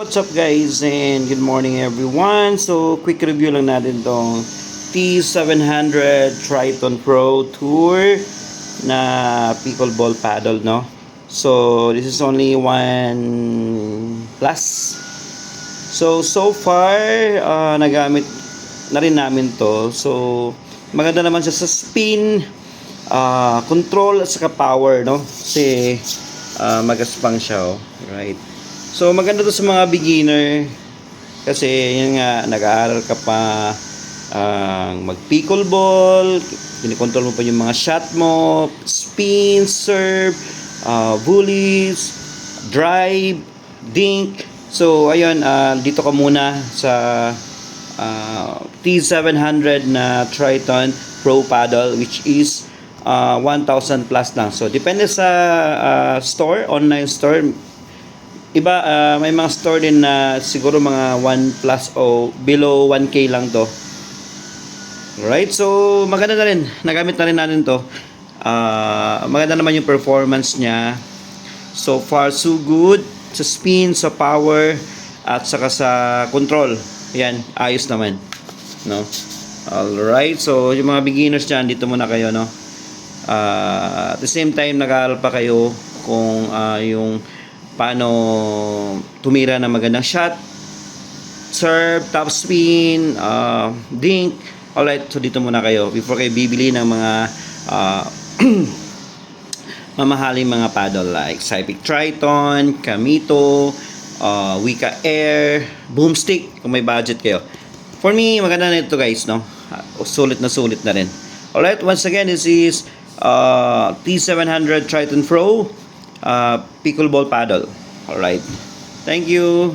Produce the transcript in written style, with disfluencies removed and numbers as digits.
What's up guys and good morning everyone. So quick review lang natin tong T700 Triton Pro Tour na pickleball paddle, no? So this is only 1 plus. So far nagamit na rin namin to. So maganda naman siya sa spin, control at saka power, no? Kasi magaspang siya, oh. Right. So maganda to sa mga beginner kasi yun nga, nag-aaral ka pa mag pickleball, kinikontrol mo pa yung mga shot mo, spin, serve, volleys, drive, dink. So ayun, dito ka muna sa T700 na Triton Pro Paddle, which is 1,000 plus lang. So depende sa store, online store. Iba, may mga store din na siguro mga 1 plus o below 1K lang to. Alright, so maganda na rin. Nagamit na rin natin to. Maganda naman yung performance niya. So far, so good. Sa spin, sa power, at saka sa control. Yan, ayos naman. No? Alright, so yung mga beginners dyan, dito muna kayo, no? At the same time, nag-aaral pa kayo kung yung paano tumira ng magandang shot, serve, top spin, dink. Alright, so dito muna kayo before kayo bibili ng mga mamahaling mga paddle like Cypic Triton, Kamito, Wika Air, Boomstick kung may budget kayo. For me, maganda na ito guys, no? Sulit na rin. Alright, once again, this is T700 Triton Pro pickleball paddle. Alright, thank you.